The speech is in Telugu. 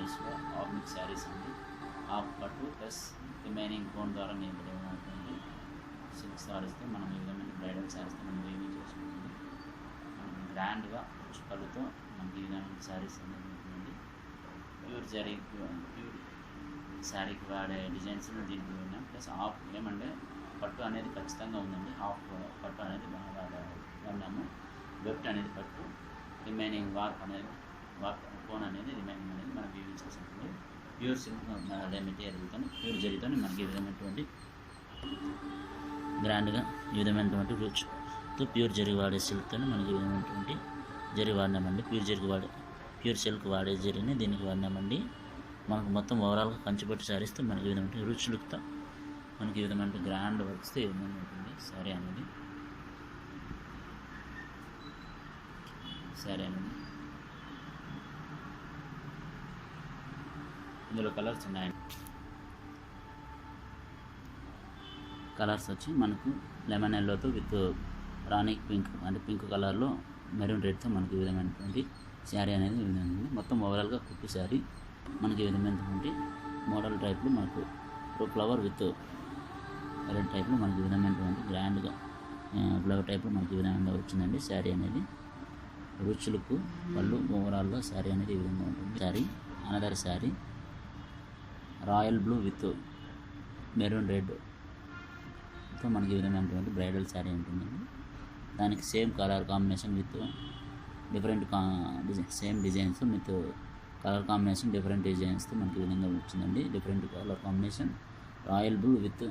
బ్రైడల్స్లో ఆర్నిక్ శారీస్ అండి. హాఫ్ పట్టు ప్లస్ రిమైనింగ్ కోన్ ద్వారా నేర్పడేటువంటి సిల్క్ శారీస్తో మనం ఈ విధమైన బ్రైడల్ శారీస్తో మనం వీవింగ్ చేసుకుంటుంది. మనం గ్రాండ్గా పుష్పాలతో మనకి ఈ విధమైన శారీస్ అనేది ఉంటుందండి. ప్యూర్ జరీ ప్యూర్ శారీకి వాడే డిజైన్స్ దీనికి ఉన్నాం. ప్లస్ హాఫ్ ఏమంటే పట్టు అనేది ఖచ్చితంగా ఉందండి. హాఫ్ పట్టు అనేది వాడినాము. వెబ్ట్ అనేది పట్టు, రిమైనింగ్ వార్ప్ కోన్ అనేది రిమైనింగ్ అనేది మనం వీవింగ్ చేసి ఉంటుంది. ప్యూర్ సిల్క్ అదే మెటీరియల్తో ప్యూర్ జరీతో మనకి ఈ విధమైనటువంటి గ్రాండ్గా ఈ విధమైనటువంటి రుచితో ప్యూర్ జరీ వాడే సిల్క్తో మనకి ఈ విధమైనటువంటి జరీ వాడినామండి. ప్యూర్ సిల్క్ వాడే జరీని దీనికి వాడినామండి. మనకు మొత్తం ఓవరాల్గా కంచిపట్టు శారీస్తో మనకి ఈ విధమైన రిచ్ లుక్తో మనకి ఈ విధమైన గ్రాండ్ వర్క్స్తో ఈ విధంగా ఉంటుంది శారీ అనేది. ఇందులో కలర్స్ ఉన్నాయండి. కలర్స్ వచ్చి మనకు లెమన్ ఎల్లోతో విత్ రాణి పింక్ అంటే పింక్ కలర్లో మెరూన్ రెడ్తో మనకి ఈ విధమైనటువంటి శారీ అనేది ఈ విధంగా ఉంది. మొత్తం ఓవరాల్గా కుట్టు శారీ మనకి ఈ విధమైనటువంటి మోడల్ టైప్లో మనకు ఫ్లవర్ విత్ రెడ్ టైప్లో మనకి ఈ విధమైనటువంటి గ్రాండ్గా ఫ్లవర్ టైప్లో మనకి ఈ విధంగా వచ్చిందండి శారీ అనేది. రిచ్ లుక్ పళ్ళు ఓవరాల్గా శారీ అనేది ఈ విధంగా ఉంటుంది. Sari another sari royal blue with maroon రెడ్తో మనకి ఈ విధమైనటువంటి బ్రైడల్ శారీ ఉంటుందండి. దానికి same colour combination with different same designs with colour combination different డిజైన్స్తో మనకి ఈ విధంగా వచ్చిందండి. Different colour combination royal blue with